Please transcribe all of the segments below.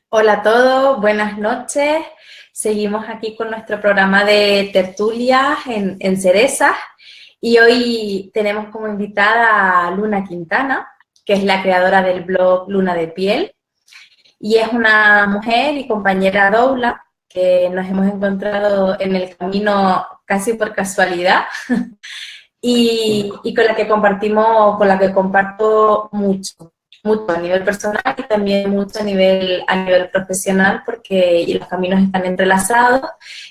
Hola a todos, buenas noches. Seguimos aquí con nuestro programa de tertulias en Cerezas y hoy tenemos como invitada a Luna Quintana, que es la creadora del blog Luna de Piel y es una mujer y compañera doula que nos hemos encontrado en el camino casi por casualidad y con la que comparto mucho a nivel personal y también mucho a nivel profesional, porque los caminos están entrelazados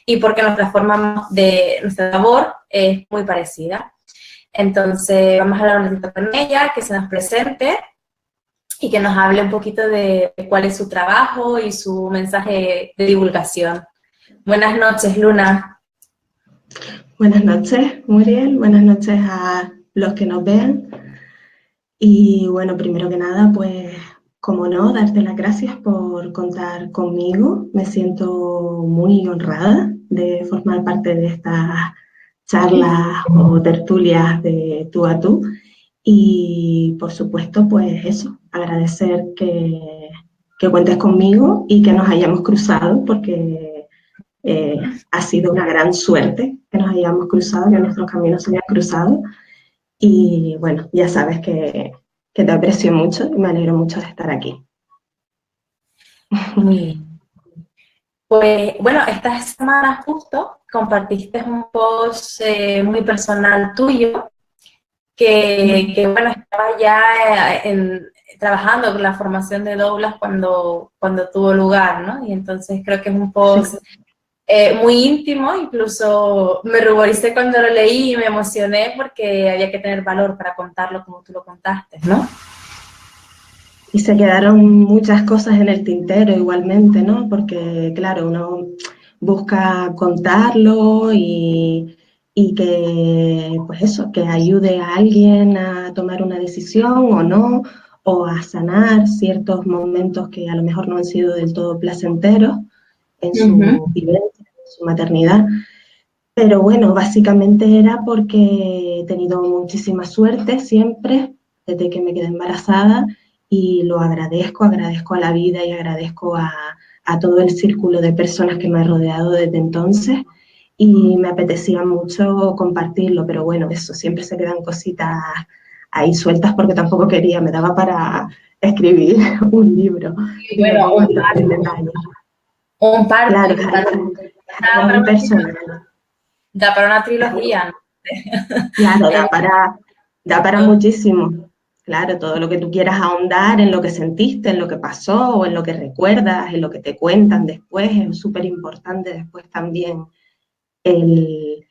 y porque nuestra labor es muy parecida. Entonces vamos a hablar un ratito con ella, que se nos presente y que nos hable un poquito de cuál es su trabajo y su mensaje de divulgación. Buenas noches, Luna. Buenas noches, Muriel. Buenas noches a los que nos vean. Y bueno, primero que nada, pues, como no, darte las gracias por contar conmigo. Me siento muy honrada de formar parte de estas charlas o tertulias de tú a tú. Y por supuesto, pues eso, agradecer que cuentes conmigo y que nos hayamos cruzado, porque ha sido una gran suerte que nos hayamos cruzado, que nuestros caminos se hayan cruzado. Y bueno, ya sabes que te aprecio mucho y me alegro mucho de estar aquí. Muy bien. Pues bueno, esta semana justo compartiste un post muy personal tuyo que bueno, estaba ya trabajando con la formación de doulas cuando tuvo lugar, ¿no? Y entonces creo que es un Sí. post muy íntimo, incluso me ruboricé cuando lo leí y me emocioné porque había que tener valor para contarlo como tú lo contaste, ¿no? Y se quedaron muchas cosas en el tintero igualmente, ¿no? Porque claro, uno busca contarlo y que, pues eso, que ayude a alguien a tomar una decisión o no, o a sanar ciertos momentos que a lo mejor no han sido del todo placenteros en Uh-huh. su vivencia, en su maternidad. Pero bueno, básicamente era porque he tenido muchísima suerte siempre desde que me quedé embarazada y lo agradezco a la vida y agradezco a todo el círculo de personas que me ha rodeado desde entonces y me apetecía mucho compartirlo, pero bueno, eso, siempre se quedan cositas ahí sueltas porque tampoco quería, me daba para escribir un libro Y lleno bueno, de un montón de detalles. un par, Claro, es algo da para muy una, personal. da para una trilogía, ¿no? Claro, En- da para muchísimo. Claro, todo lo que tú quieras ahondar en lo que sentiste, en lo que pasó, o en lo que recuerdas, en lo que te cuentan después, es súper importante después también el,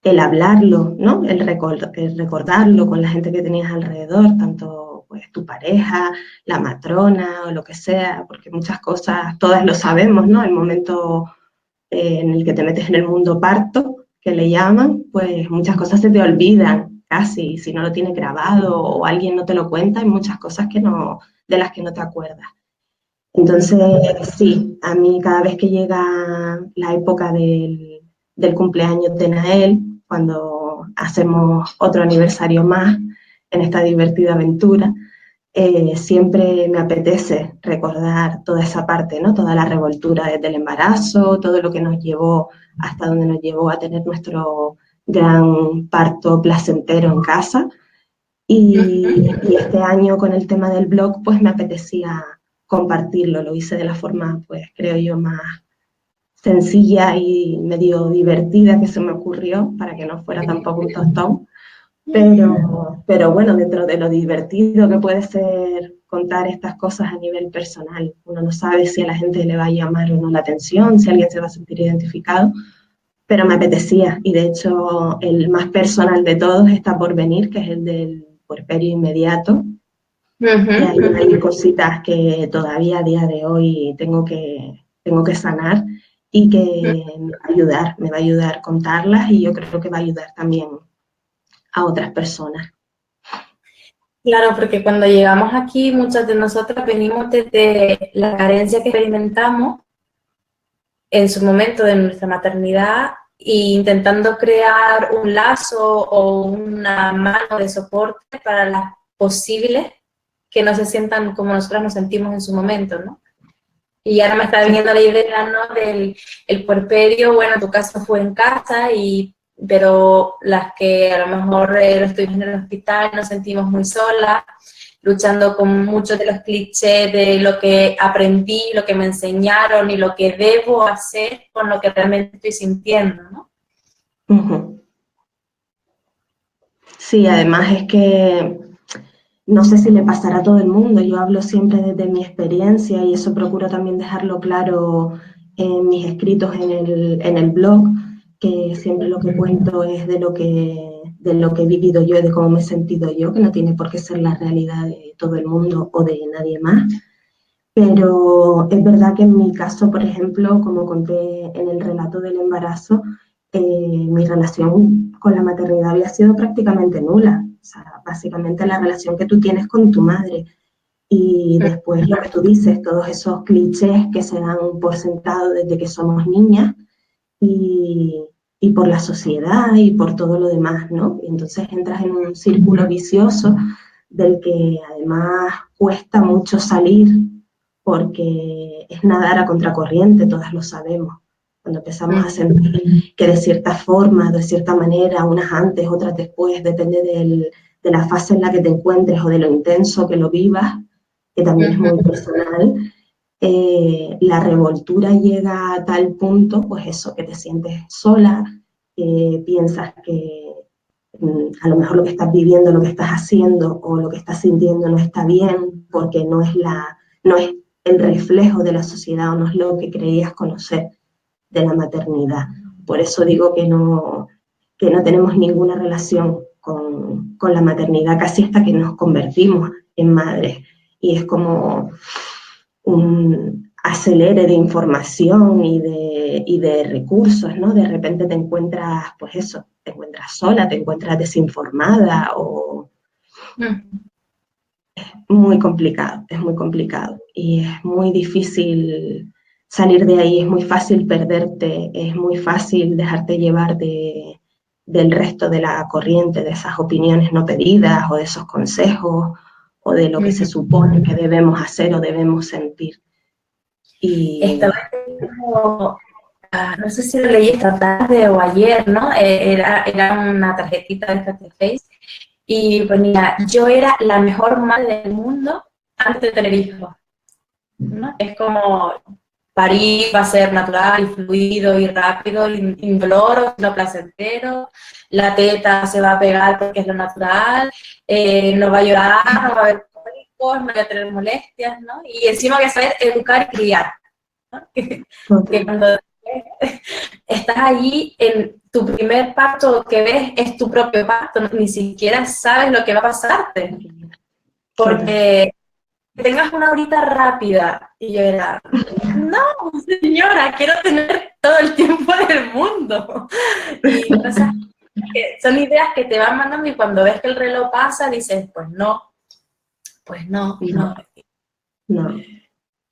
el hablarlo, ¿no? El recordarlo con la gente que tenías alrededor, tanto pues tu pareja, la matrona o lo que sea, porque muchas cosas, todas lo sabemos, ¿no? El momento en el que te metes en el mundo parto, que le llaman, pues muchas cosas se te olvidan casi, si no lo tienes grabado o alguien no te lo cuenta, hay muchas cosas que no, de las que no te acuerdas. Entonces, sí, a mí cada vez que llega la época del cumpleaños de Nael, cuando hacemos otro aniversario más en esta divertida aventura, siempre me apetece recordar toda esa parte, ¿no? Toda la revoltura desde el embarazo, todo lo que nos llevó hasta donde nos llevó a tener nuestro gran parto placentero en casa. Y este año con el tema del blog, pues me apetecía compartirlo. Lo hice de la forma, pues creo yo, más sencilla y medio divertida que se me ocurrió, para que no fuera tampoco un tostón. Pero bueno, dentro de lo divertido que puede ser contar estas cosas a nivel personal, uno no sabe si a la gente le va a llamar o no la atención, si alguien se va a sentir identificado, pero me apetecía. Y de hecho, el más personal de todos está por venir, que es el del puerperio inmediato, que hay cositas que todavía a día de hoy tengo que sanar y que me va a ayudar contarlas y yo creo que va a ayudar también a otras personas. Claro, porque cuando llegamos aquí, muchas de nosotras venimos desde la carencia que experimentamos en su momento de nuestra maternidad e intentando crear un lazo o una mano de soporte para las posibles que no se sientan como nosotras nos sentimos en su momento, ¿no? Y ahora me está viniendo la idea, ¿no? Del el puerperio, bueno, tu caso fue en casa, pero las que a lo mejor lo estuvimos en el hospital nos sentimos muy solas, luchando con muchos de los clichés de lo que aprendí, lo que me enseñaron y lo que debo hacer con lo que realmente estoy sintiendo, ¿no? Ujú. Sí, además es que no sé si le pasará a todo el mundo, yo hablo siempre desde mi experiencia y eso procuro también dejarlo claro en mis escritos en el blog, que siempre lo que cuento es de lo que he vivido yo y de cómo me he sentido yo, que no tiene por qué ser la realidad de todo el mundo o de nadie más. Pero es verdad que en mi caso, por ejemplo, como conté en el relato del embarazo, mi relación con la maternidad había sido prácticamente nula. O sea, básicamente la relación que tú tienes con tu madre. Y después lo que tú dices, todos esos clichés que se dan por sentado desde que somos niñas y, y por la sociedad y por todo lo demás, ¿no? Y entonces entras en un círculo vicioso del que además cuesta mucho salir porque es nadar a contracorriente, todas lo sabemos. Cuando empezamos a sentir que de cierta forma, de cierta manera, unas antes, otras después, depende de la fase en la que te encuentres o de lo intenso que lo vivas, que también es muy personal, la revoltura llega a tal punto, pues eso, que te sientes sola, piensas que a lo mejor lo que estás viviendo, lo que estás haciendo o lo que estás sintiendo no está bien porque no es el reflejo de la sociedad o no es lo que creías conocer de la maternidad. Por eso digo que no tenemos ninguna relación con la maternidad casi hasta que nos convertimos en madres. Y es como un acelere de información y de recursos, ¿no? De repente te encuentras, pues eso, te encuentras sola, te encuentras desinformada o muy complicado, es muy complicado y es muy difícil salir de ahí, es muy fácil perderte, es muy fácil dejarte llevar del resto de la corriente, de esas opiniones no pedidas o de esos consejos o de lo que se supone que debemos hacer o debemos sentir. Y Estaba como, no sé si lo leí esta tarde o ayer, ¿no? Era una tarjetita de Face y ponía, yo era la mejor madre del mundo antes de tener hijos, ¿no? Es como parir va a ser natural y fluido y rápido, indoloro, no placentero, la teta se va a pegar porque es lo natural, no va a llorar, no va a haber cólicos, no va a tener molestias, ¿no? Y encima voy a saber educar y criar, ¿no? Que cuando estás allí en tu primer parto que ves es tu propio parto, ni siquiera sabes lo que va a pasarte, porque tengas una horita rápida. Y yo era, no, señora, quiero tener todo el tiempo del mundo. Y cosas que son ideas que te van mandando y cuando ves que el reloj pasa dices, pues no, no, no. no,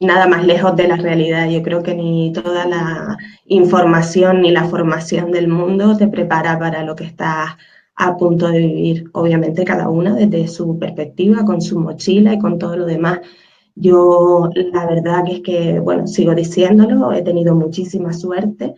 nada más lejos de la realidad. Yo creo que ni toda la información ni la formación del mundo te prepara para lo que estás a punto de vivir. Obviamente cada una desde su perspectiva, con su mochila y con todo lo demás. Yo la verdad que es que, bueno, sigo diciéndolo, he tenido muchísima suerte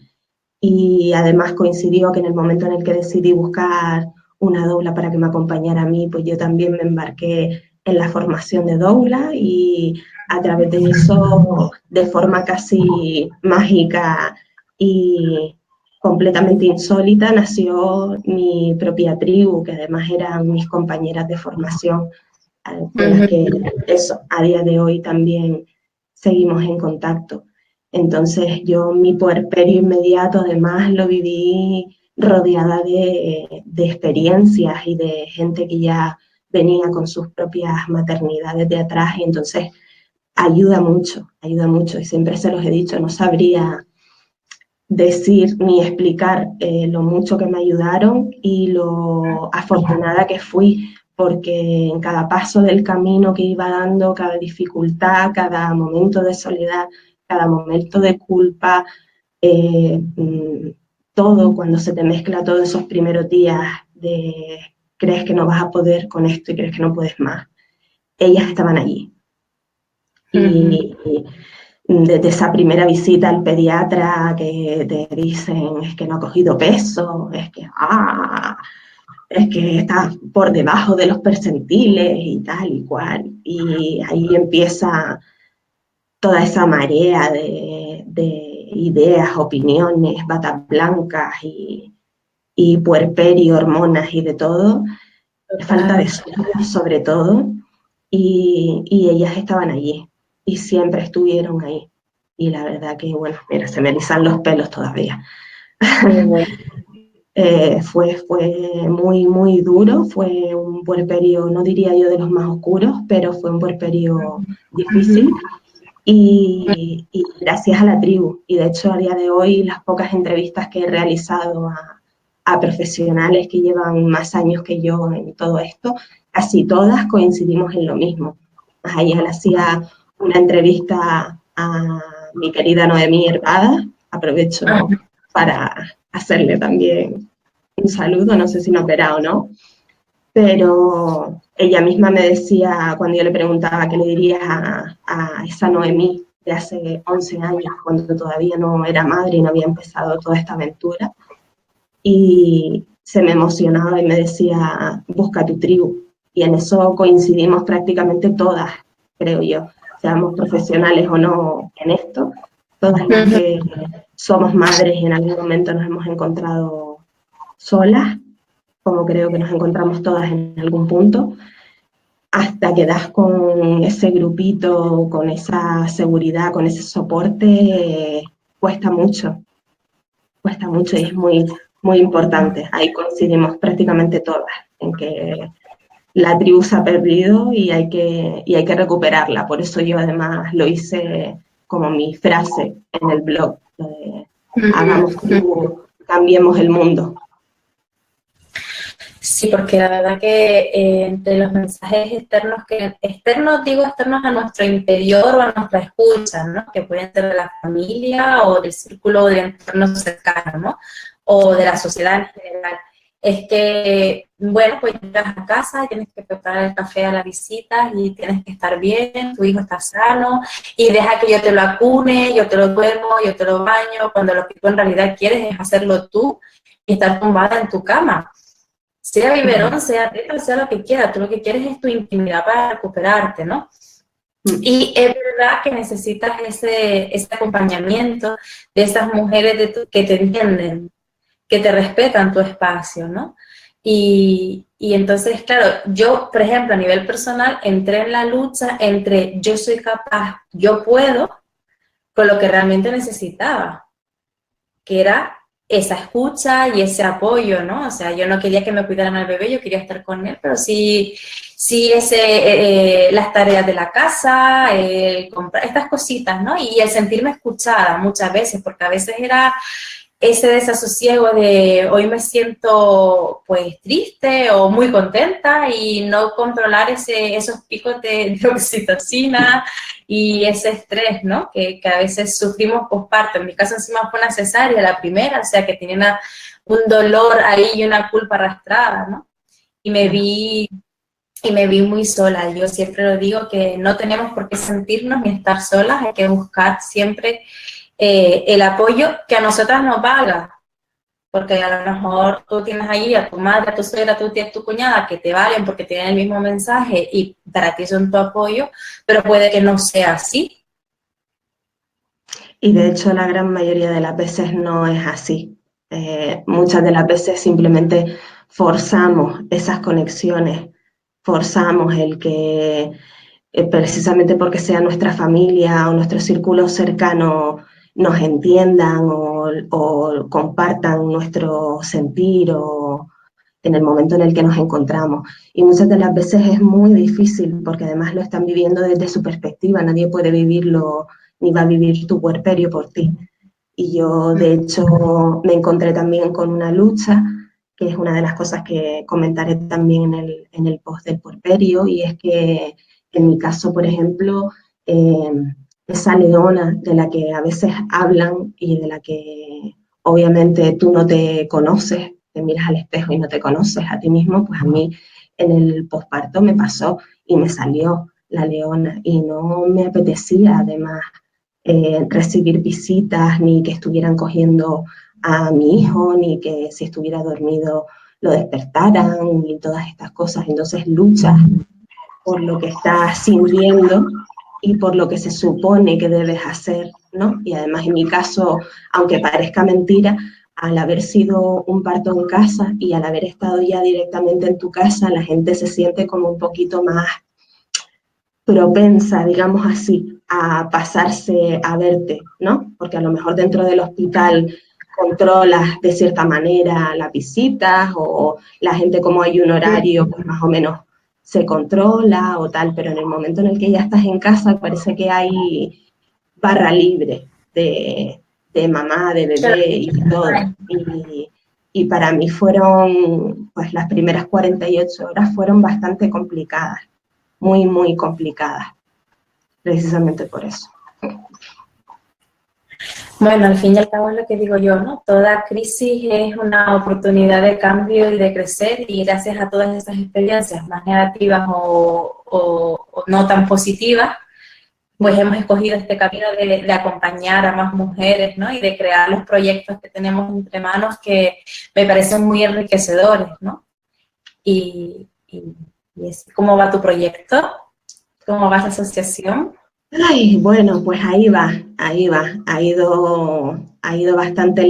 y además coincidió que en el momento en el que decidí buscar una doula para que me acompañara a mí, pues yo también me embarqué en la formación de doula y a través de eso, de forma casi mágica y completamente insólita, nació mi propia tribu, que además eran mis compañeras de formación, con las que eso, a día de hoy también seguimos en contacto. Entonces yo mi puerperio inmediato además lo viví rodeada de experiencias y de gente que ya venía con sus propias maternidades de atrás y entonces ayuda mucho y siempre se los he dicho, no sabría decir ni explicar lo mucho que me ayudaron y lo afortunada que fui, porque en cada paso del camino que iba dando, cada dificultad, cada momento de soledad, cada momento de culpa, eh, todo cuando se te mezcla todos esos primeros días de crees que no vas a poder con esto y crees que no puedes más, ellas estaban allí. Y desde esa primera visita al pediatra que te dicen es que no ha cogido peso, es que está por debajo de los percentiles y tal y cual. Y ahí empieza toda esa marea de ideas, opiniones, batas blancas y puerperio, hormonas y de todo, falta de Total. estudios sobre todo, y ellas estaban allí y siempre estuvieron ahí. Y la verdad que, bueno, mira, se me erizan los pelos todavía. Qué bueno. Fue muy, muy duro, fue un puerperio, no diría yo de los más oscuros, pero fue un puerperio difícil Ujú. y gracias a la tribu. Y de hecho a día de hoy las pocas entrevistas que he realizado a profesionales que llevan más años que yo en todo esto, casi todas coincidimos en lo mismo. Ayer le hacía una entrevista a mi querida Noemí Hervada, aprovecho para hacerle también un saludo, no sé si nos verá o no, pero ella misma me decía, cuando yo le preguntaba qué le dirías a esa Noemí de hace 11 años, cuando todavía no era madre y no había empezado toda esta aventura, y se me emocionaba y me decía, busca tu tribu. Y en eso coincidimos prácticamente todas, creo yo, seamos profesionales o no en esto, todas las Ujú. que somos madres y en algún momento nos hemos encontrado solas, como creo que nos encontramos todas en algún punto, hasta que das con ese grupito, con esa seguridad, con ese soporte, cuesta mucho y es muy, muy importante. Ahí coincidimos prácticamente todas en que la tribu se ha perdido y hay que recuperarla. Por eso yo además lo hice como mi frase en el blog, de, hagamos Ujú. tribu, cambiemos el mundo. Sí, porque la verdad que entre los mensajes externos, externos digo externos a nuestro interior o a nuestra escucha, ¿no? Que pueden ser de la familia o del círculo de entorno cercano, ¿no? O de la sociedad en general. Es que, bueno, pues llegas a casa y tienes que preparar el café a la visita y tienes que estar bien, tu hijo está sano y deja que yo te lo acune, yo te lo duermo, yo te lo baño, cuando lo que tú en realidad quieres es hacerlo tú y estar tumbada en tu cama, sea biberón, sea teta, sea lo que quiera, tú lo que quieres es tu intimidad para recuperarte, ¿no? Y es verdad que necesitas ese acompañamiento de esas mujeres que te entienden, que te respetan tu espacio, ¿no? Y entonces, claro, yo, por ejemplo, a nivel personal, entré en la lucha entre yo soy capaz, yo puedo, con lo que realmente necesitaba, que era esa escucha y ese apoyo, ¿no? O sea, yo no quería que me cuidaran al bebé, yo quería estar con él, pero sí, sí las tareas de la casa, comprar estas cositas, ¿no? Y el sentirme escuchada muchas veces, porque a veces era ese desasosiego de hoy me siento pues triste o muy contenta y no controlar esos picos de oxitocina y ese estrés, ¿no? Que a veces sufrimos posparto. En mi caso encima fue una cesárea, la primera, o sea que tenía un dolor ahí y una culpa arrastrada, ¿no? Y me Claro. vi y me vi muy sola. Yo siempre lo digo que no tenemos por qué sentirnos ni estar solas, hay que buscar siempre el apoyo que a nosotras nos valga, porque a lo mejor tú tienes ahí a tu madre, a tu suegra, a tu tía, a tu cuñada que te valen porque tienen el mismo mensaje y para ti son tu apoyo, pero puede que no sea así. Y de hecho la gran mayoría de las veces no es así. Muchas de las veces simplemente forzamos esas conexiones, forzamos el que precisamente porque sea nuestra familia o nuestro círculo cercano nos entiendan o compartan nuestro sentir o en el momento en el que nos encontramos. Y muchas de las veces es muy difícil porque además lo están viviendo desde su perspectiva, nadie puede vivirlo ni va a vivir tu puerperio por ti. Y yo, de hecho, me encontré también con una lucha, que es una de las cosas que comentaré también en el post del puerperio, y es que en mi caso, por ejemplo, eh, esa leona de la que a veces hablan y de la que obviamente tú no te conoces, te miras al espejo y no te conoces a ti mismo, pues a mí en el posparto me pasó y me salió la leona y no me apetecía además recibir visitas, ni que estuvieran cogiendo a mi hijo, ni que si estuviera dormido lo despertaran, y todas estas cosas. Entonces luchas por lo que estás sintiendo y por lo que se supone que debes hacer, ¿no? Y además en mi caso, aunque parezca mentira, al haber sido un parto en casa y al haber estado ya directamente en tu casa, la gente se siente como un poquito más propensa, digamos así, a pasarse a verte, ¿no? Porque a lo mejor dentro del hospital controlas de cierta manera las visitas, o la gente, como hay un horario, pues más o menos se controla o tal, pero en el momento en el que ya estás en casa parece que hay barra libre de mamá, de bebé y de todo. Y para mí fueron, pues las primeras 48 horas fueron bastante complicadas, muy, muy complicadas, precisamente por eso. Bueno, al fin y al cabo es lo que digo yo, ¿no? Toda crisis es una oportunidad de cambio y de crecer, y gracias a todas esas experiencias, más negativas o no tan positivas, pues hemos escogido este camino de acompañar a más mujeres, ¿no? Y de crear los proyectos que tenemos entre manos, que me parecen muy enriquecedores, ¿no? Y así, ¿cómo va tu proyecto? ¿Cómo va esa asociación? Ay, bueno, pues ahí va, ahí va. Ha ido ha ido bastante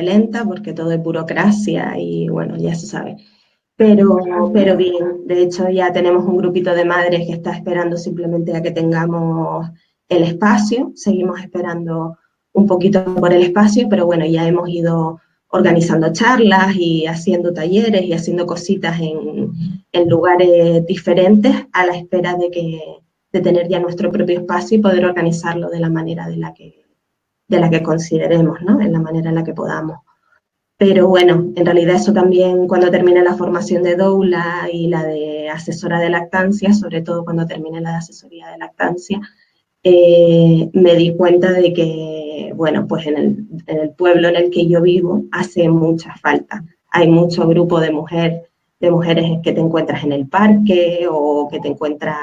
lenta porque todo es burocracia y bueno, ya se sabe. Pero bien, de hecho ya tenemos un grupito de madres que está esperando simplemente a que tengamos el espacio. Seguimos esperando un poquito por el espacio, pero bueno, ya hemos ido organizando charlas y haciendo talleres y haciendo cositas en lugares diferentes, a la espera de tener ya nuestro propio espacio y poder organizarlo de la manera de la que consideremos, ¿no? En la manera en la que podamos. Pero bueno, en realidad eso también, cuando termine la formación de doula y la de asesora de lactancia, sobre todo cuando termine la de asesoría de lactancia, me di cuenta de que, bueno, pues en el pueblo en el que yo vivo hace mucha falta. Hay mucho grupo de mujeres que te encuentras en el parque, o que te encuentras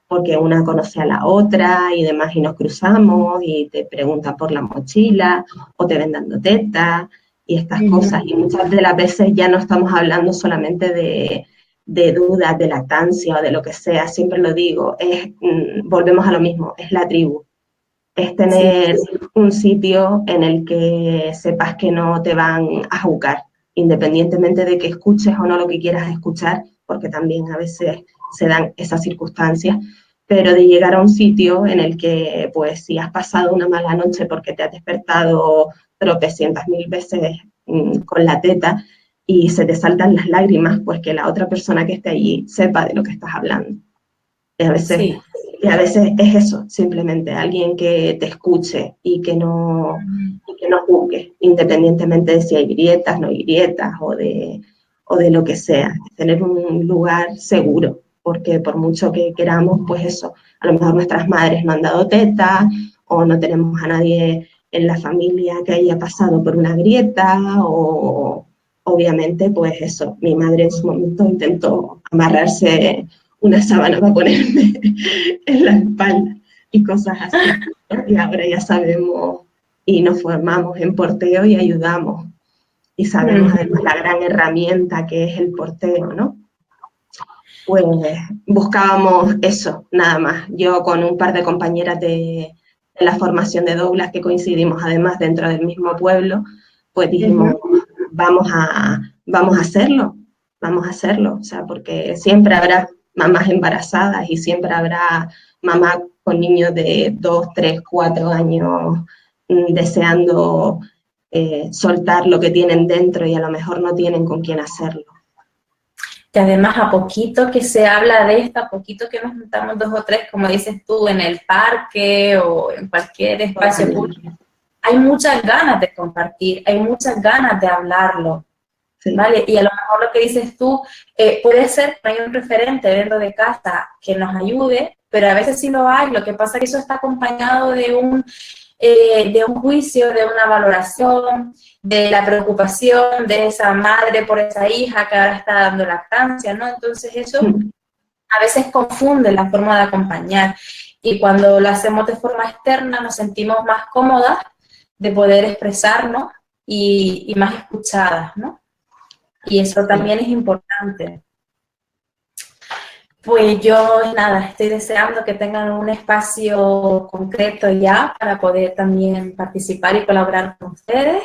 porque una conoce a la otra y demás, y nos cruzamos y te preguntan por la mochila o te ven dando teta y estas cosas. Y muchas de las veces ya no estamos hablando solamente de dudas, de lactancia o de lo que sea, siempre lo digo, volvemos a lo mismo, es la tribu, es tener un sitio en el que sepas que no te van a juzgar, independientemente de que escuches o no lo que quieras escuchar, porque también a veces se dan esas circunstancias, pero de llegar a un sitio en el que, pues, si has pasado una mala noche porque te has despertado tropecientas mil veces con la teta y se te saltan las lágrimas, pues que la otra persona que esté allí sepa de lo que estás hablando. Y a veces, Sí. y a veces es eso, simplemente alguien que te escuche y que no juzgue, independientemente de si hay grietas, no hay grietas, o de lo que sea. Tener un lugar seguro, porque por mucho que queramos, pues eso, a lo mejor nuestras madres no han dado teta, o no tenemos a nadie en la familia que haya pasado por una grieta, o obviamente, pues eso, mi madre en su momento intentó amarrarse una sábana para ponerme en la espalda y cosas así, ¿no? Y ahora ya sabemos y nos formamos en porteo y ayudamos. Y sabemos además la gran herramienta que es el porteo, ¿no? Pues buscábamos eso, nada más. Yo con un par de compañeras de la formación de doulas, que coincidimos además dentro del mismo pueblo, pues dijimos, vamos a hacerlo, o sea, porque siempre habrá mamás embarazadas y siempre habrá mamás con niños de 2, 3, 4 años deseando soltar lo que tienen dentro y a lo mejor no tienen con quién hacerlo. Que además, a poquito que se habla de esto, a poquito que nos juntamos 2 o 3, como dices tú, en el parque o en cualquier espacio público, hay muchas ganas de compartir, hay muchas ganas de hablarlo, sí. ¿Vale? Y a lo mejor lo que dices tú, puede ser que no hay un referente dentro de casa que nos ayude, pero a veces sí lo hay. Lo que pasa es que eso está acompañado de un juicio, de una valoración, de la preocupación de esa madre por esa hija que ahora está dando lactancia, ¿no? Entonces eso a veces confunde la forma de acompañar. Y cuando lo hacemos de forma externa nos sentimos más cómodas de poder expresarnos y más escuchadas, ¿no? Y eso Sí. también es importante. Pues yo, nada, estoy deseando que tengan un espacio concreto ya para poder también participar y colaborar con ustedes.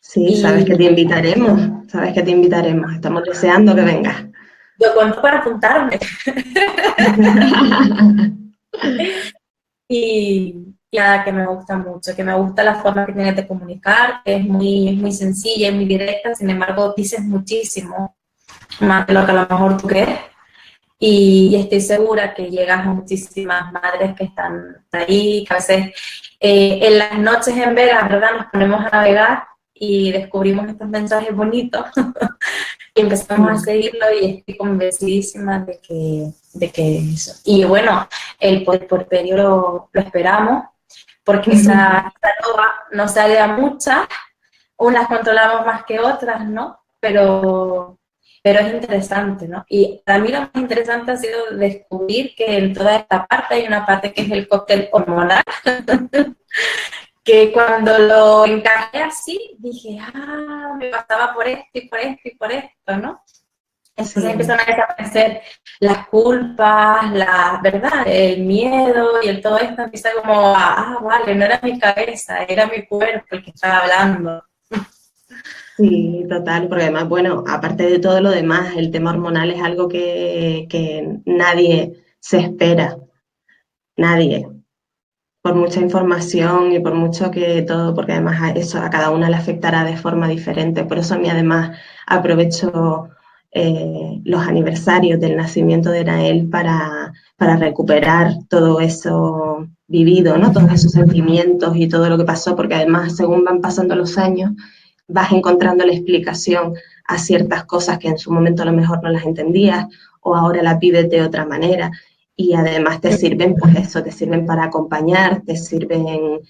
Sí, sabes que Y te invitaremos, sabes que te invitaremos. Estamos deseando que vengas. yo cuento para apuntarme. Y nada, que me gusta mucho, que me gusta la forma que tienes de comunicar, que es muy sencilla y muy directa, sin embargo dices muchísimo más de lo que a lo mejor tú crees. Y estoy segura que llegas a muchísimas madres que están ahí, que a veces en las noches en veras, ¿verdad? Nos ponemos a navegar y descubrimos estos mensajes bonitos y empezamos a seguirlo y estoy convencidísima de que eso. Y bueno, el puerperio lo esperamos porque esa loba no sale a muchas, unas controlamos más que otras, ¿no? Pero es interesante, ¿no? Y para mí lo más interesante ha sido descubrir que en toda esta parte hay una parte que es el cóctel hormonal, que cuando lo encajé así, dije, me pasaba por esto y por esto y por esto, ¿no? Entonces Sí, empiezan a desaparecer las culpas, la verdad, el miedo y el todo esto empieza como, vale, no era mi cabeza, era mi cuerpo el que estaba hablando. sí, total, porque además, bueno, aparte de todo lo demás, el tema hormonal es algo que nadie se espera, nadie, por mucha información y por mucho que todo, porque además eso a cada una le afectará de forma diferente. Por eso a mí además aprovecho los aniversarios del nacimiento de Nael para recuperar todo eso vivido, ¿no? Todos esos sentimientos y todo lo que pasó, porque además según van pasando los años, vas encontrando la explicación a ciertas cosas que en su momento a lo mejor no las entendías o ahora las vives de otra manera y además te sirven, pues eso, te sirven para acompañar, te sirven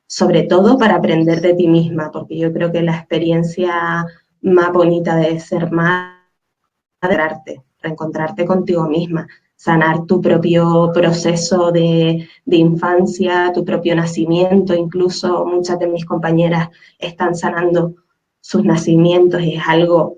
sobre todo para aprender de ti misma, porque yo creo que la experiencia más bonita de ser madre es reencontrarte contigo misma, sanar tu propio proceso de infancia, tu propio nacimiento, incluso muchas de mis compañeras están sanando sus nacimientos y es algo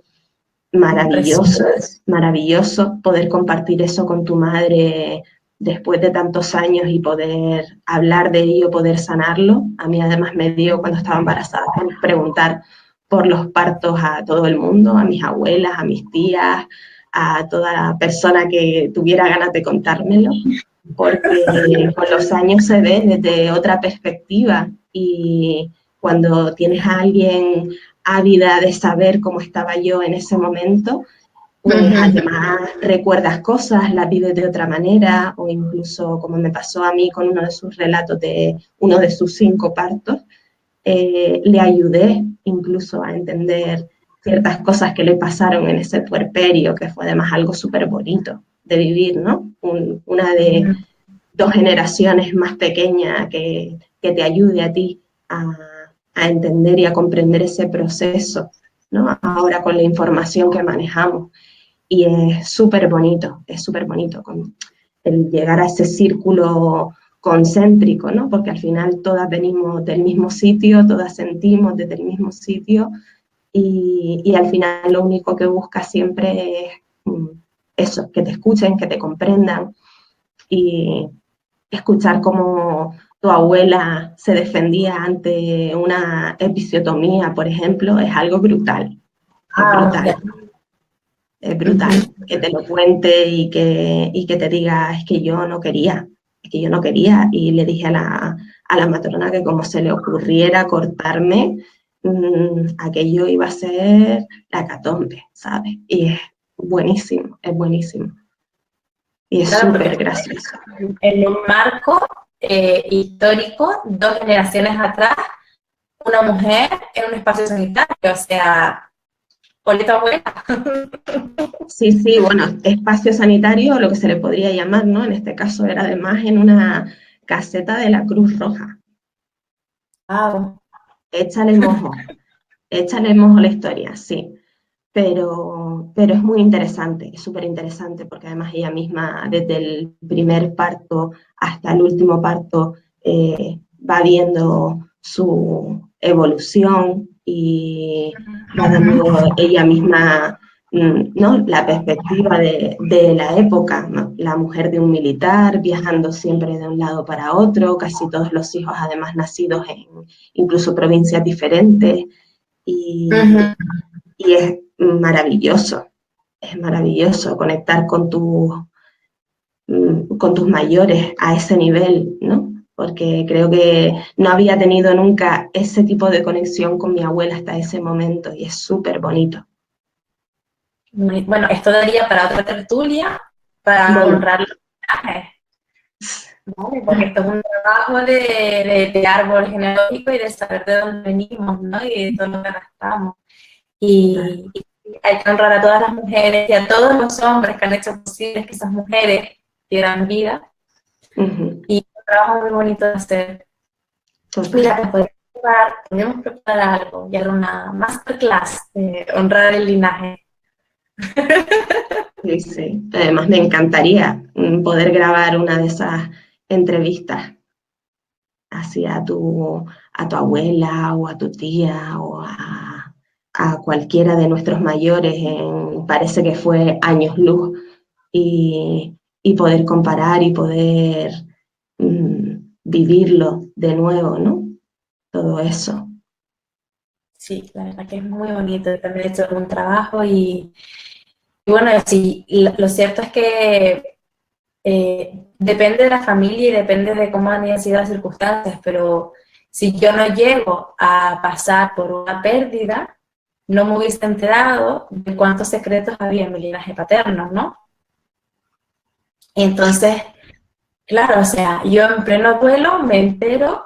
maravilloso, maravilloso poder compartir eso con tu madre después de tantos años y poder hablar de ello, poder sanarlo. A mí además me dio cuando estaba embarazada preguntar por los partos a todo el mundo, a mis abuelas, a mis tías, a toda persona que tuviera ganas de contármelo, porque con los años se ve desde otra perspectiva y cuando tienes a alguien ávida de saber cómo estaba yo en ese momento, pues además recuerdas cosas, las vives de otra manera, o incluso como me pasó a mí con uno de sus relatos de uno de sus 5 partos, le ayudé incluso a entender ciertas cosas que le pasaron en ese puerperio, que fue además algo súper bonito de vivir, ¿no? Una de 2 generaciones más pequeña que te ayude a ti a entender y a comprender ese proceso, ¿no? Ahora con la información que manejamos. Y es súper bonito con el llegar a ese círculo concéntrico, ¿no? Porque al final todas venimos del mismo sitio, todas sentimos desde el mismo sitio y al final lo único que busca siempre es eso, que te escuchen, que te comprendan y escuchar cómo tu abuela se defendía ante una episiotomía, por ejemplo, es algo brutal, es brutal, Ya. es brutal. Que te lo cuente y que te diga, es que yo no quería, es que yo no quería. Y le dije a la matrona que como se le ocurriera cortarme, aquello iba a ser la catombe, ¿sabes? Y es buenísimo, es buenísimo. Y es Claro, porque súper gracioso. en un marco histórico, 2 generaciones atrás, una mujer en un espacio sanitario, o sea, por tu abuela. Sí, sí, bueno, espacio sanitario, lo que se le podría llamar, ¿no? En este caso era además en una caseta de la Cruz Roja. Wow. Échale mojo, échale mojo a la historia, sí. pero es muy interesante, es súper interesante, porque además ella misma, desde el primer parto hasta el último parto, va viendo su evolución y va dando ella misma, ¿no?, la perspectiva de la época, ¿no? La mujer de un militar viajando siempre de un lado para otro, casi todos los hijos además nacidos en incluso provincias diferentes, y, Ujú. y es maravilloso conectar con tus mayores a ese nivel, ¿no? Porque creo que no había tenido nunca ese tipo de conexión con mi abuela hasta ese momento y es súper bonito. Bueno, esto daría para otra tertulia, para Bueno, honrar los mensajes, ¿no? Porque esto es un trabajo de árbol genealógico y de saber de dónde venimos, ¿no? Y de todo lo que arrastramos. Y hay que honrar a todas las mujeres y a todos los hombres que han hecho posible que esas mujeres dieran vida. uh-huh, Y un trabajo muy bonito de hacer. total. Mira, pues podemos preparar algo y hacer una masterclass de honrar el linaje. Sí, sí. Además, me encantaría poder grabar una de esas entrevistas hacia a tu abuela o a tu tía o a cualquiera de nuestros mayores, parece que fue años luz, y poder comparar y poder vivirlo de nuevo, ¿no? Todo eso. Sí, la verdad que es muy bonito. También he hecho un trabajo y bueno, sí, lo cierto es que depende de la familia y depende de cómo han sido las circunstancias, pero si yo no llego a pasar por una pérdida, no me hubiese enterado de cuántos secretos había en mi linaje paterno, ¿no? Y entonces, claro, o sea, yo en pleno duelo me entero,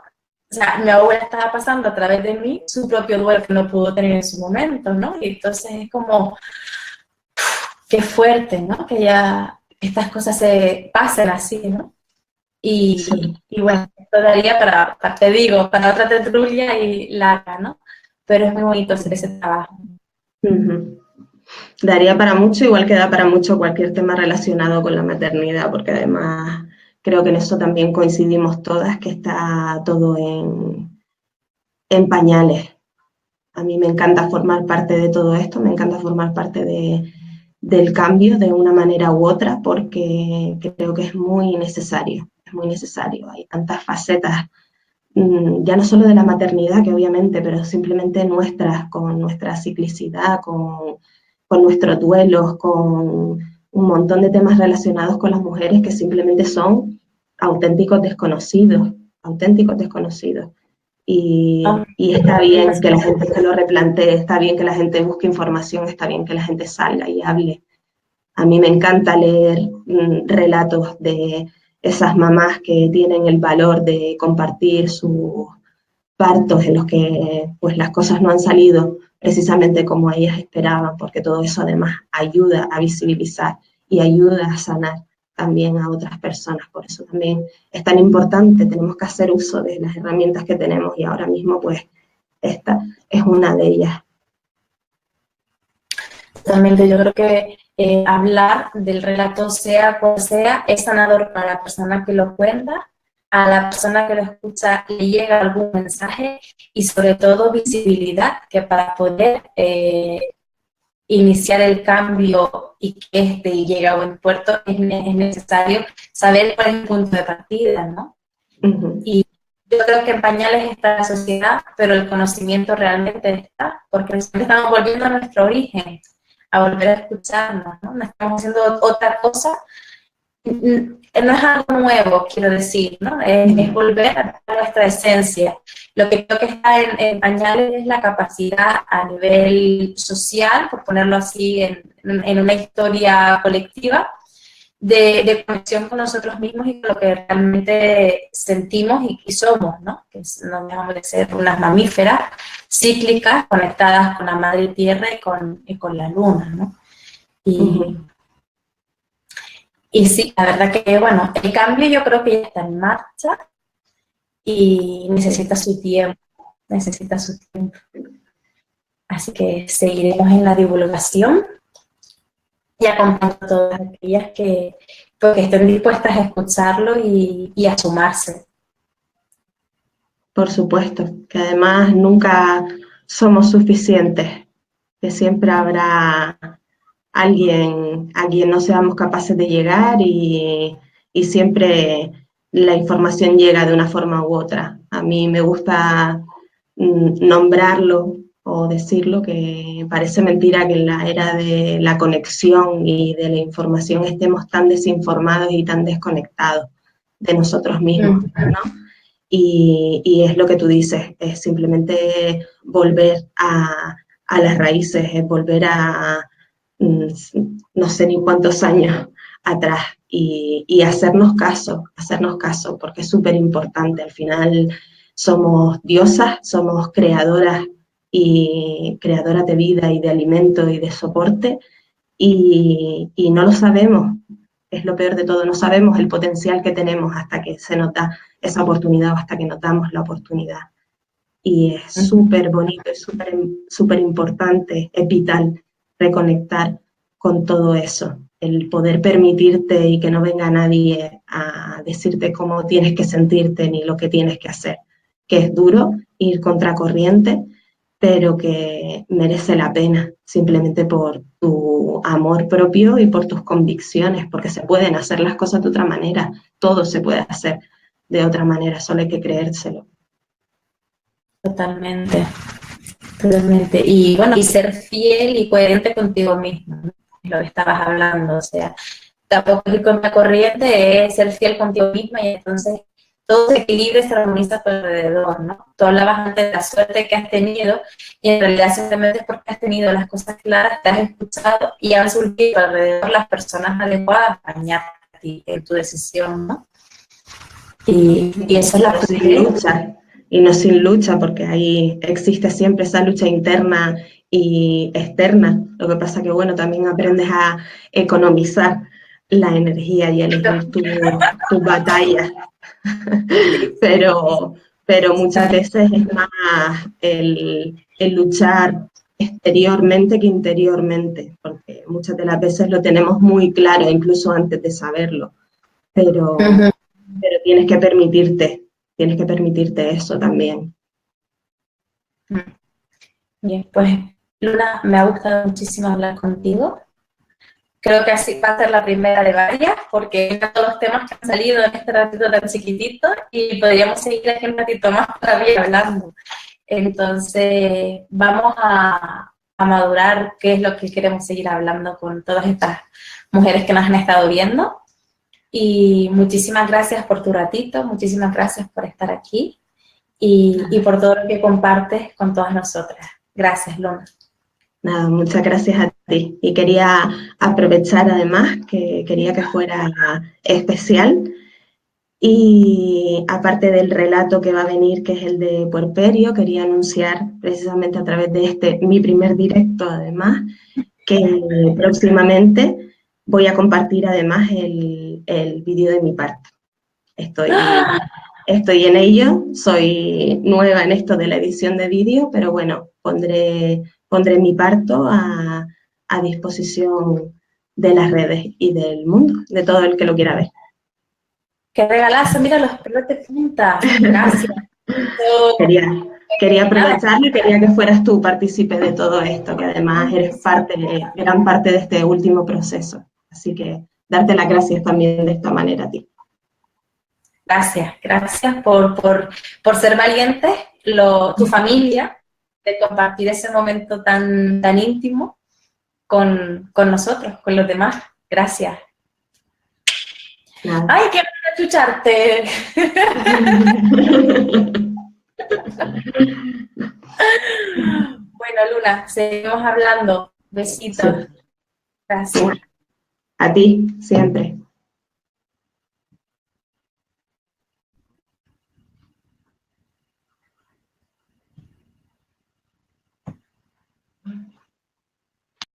o sea, mi abuela estaba pasando a través de mí su propio duelo que no pudo tener en su momento, ¿no? Y entonces es como, qué fuerte, ¿no? Que ya estas cosas se pasen así, ¿no? Sí. Y bueno, esto daría te digo, para otra tertulia y larga, ¿no? Pero es muy bonito hacer ese trabajo. Ujú. Daría para mucho, igual que da para mucho cualquier tema relacionado con la maternidad, porque además creo que en eso también coincidimos todas, que está todo en pañales. A mí me encanta formar parte de todo esto, me encanta formar parte del cambio de una manera u otra, porque creo que es muy necesario, es muy necesario. Hay tantas facetas, ya no solo de la maternidad, que obviamente, pero simplemente nuestras, con nuestra ciclicidad, con nuestros duelos, con un montón de temas relacionados con las mujeres que simplemente son auténticos desconocidos, auténticos desconocidos. Y está bien que la gente se lo replantee, está bien que la gente busque información, está bien que la gente salga y hable. A mí me encanta leer relatos de esas mamás que tienen el valor de compartir sus partos en los que pues las cosas no han salido precisamente como ellas esperaban, porque todo eso además ayuda a visibilizar y ayuda a sanar también a otras personas. Por eso también es tan importante, tenemos que hacer uso de las herramientas que tenemos y ahora mismo pues esta es una de ellas. Totalmente, yo creo que hablar del relato, sea cual sea, es sanador para la persona que lo cuenta, a la persona que lo escucha le llega algún mensaje y sobre todo visibilidad, que para poder iniciar el cambio y que este llegue a buen puerto es necesario saber cuál es el punto de partida, ¿no? Uh-huh. Y yo creo que en pañales está la sociedad, pero el conocimiento realmente está, porque estamos volviendo a nuestro origen, a volver a escucharnos, ¿no? No estamos haciendo otra cosa, no es algo nuevo, quiero decir, ¿no? Es volver a nuestra esencia. Lo que creo que está en pañales es la capacidad a nivel social, por ponerlo así, en una historia colectiva, de conexión con nosotros mismos y con lo que realmente sentimos y somos, ¿no? Que no dejamos de ser unas mamíferas cíclicas conectadas con la madre tierra y con la luna, ¿no? Y, Uh-huh. y sí, la verdad que, bueno, el cambio yo creo que ya está en marcha y Sí. necesita su tiempo. Así que seguiremos en la divulgación y acompañando a todas aquellas que, pues, que estén dispuestas a escucharlo y a sumarse. Por supuesto, que además nunca somos suficientes, que siempre habrá alguien a quien no seamos capaces de llegar y siempre la información llega de una forma u otra. A mí me gusta nombrarlo o decirlo, que parece mentira que en la era de la conexión y de la información estemos tan desinformados y tan desconectados de nosotros mismos, ¿no? Y es lo que tú dices, es simplemente volver a las raíces, es volver a no sé ni cuántos años atrás y hacernos caso, porque es súper importante. Al final somos diosas, somos creadoras y creadoras de vida y de alimento y de soporte y no lo sabemos. Es lo peor de todo, no sabemos el potencial que tenemos hasta que se nota esa oportunidad o hasta que notamos la oportunidad. Y es súper bonito, es súper importante, es vital reconectar con todo eso, el poder permitirte y que no venga nadie a decirte cómo tienes que sentirte ni lo que tienes que hacer, que es duro ir contracorriente, pero que merece la pena simplemente por tu amor propio y por tus convicciones, porque se pueden hacer las cosas de otra manera, todo se puede hacer de otra manera, solo hay que creérselo. Totalmente, totalmente. Y bueno, y ser fiel y coherente contigo mismo, ¿no? Es lo que estabas hablando, o sea, tampoco ir contra corriente, es ser fiel contigo misma y entonces todo se equilibra y se armoniza a tu alrededor, ¿no? Tú hablabas antes de la suerte que has tenido y en realidad simplemente es porque has tenido las cosas claras, te has escuchado y han surgido alrededor las personas adecuadas para acompañarte a ti en tu decisión, ¿no? Y esa es la Sin fluidez. lucha, y no sin lucha, porque ahí existe siempre esa lucha interna y externa. Lo que pasa que, bueno, también aprendes a economizar la energía y a elegir tus batallas, pero, pero muchas veces es más el luchar exteriormente que interiormente, porque muchas de las veces lo tenemos muy claro, incluso antes de saberlo, pero, Uh-huh. pero tienes que permitirte eso también. Bien, pues Luna, me ha gustado muchísimo hablar contigo. Creo que así va a ser la primera de varias, porque todos los temas que han salido en este ratito tan chiquitito y podríamos seguir aquí un ratito más todavía hablando. Entonces, vamos a madurar qué es lo que queremos seguir hablando con todas estas mujeres que nos han estado viendo. Y muchísimas gracias por tu ratito, muchísimas gracias por estar aquí y por todo lo que compartes con todas nosotras. Gracias, Luna. Nada, muchas gracias a ti. Y quería aprovechar además que quería que fuera especial. Y aparte del relato que va a venir, que es el de Puerperio, quería anunciar precisamente a través de este, mi primer directo además, que próximamente voy a compartir además el vídeo de mi parto. Estoy en ello, soy nueva en esto de la edición de vídeo, pero bueno, pondré mi parto a disposición de las redes y del mundo, de todo el que lo quiera ver. Qué regalazo, mira los pelos de punta. Gracias. Quería, quería aprovecharlo y quería que fueras tú partícipe de todo esto, que además eres gran parte de este último proceso. Así que darte las gracias también de esta manera a ti. Gracias, gracias por ser valiente, tu familia, de compartir ese momento tan íntimo con nosotros, con los demás. Gracias. Nada. ¡Ay, qué bueno escucharte! Bueno, Luna, seguimos hablando. Besitos. Sí. Gracias. A ti, siempre.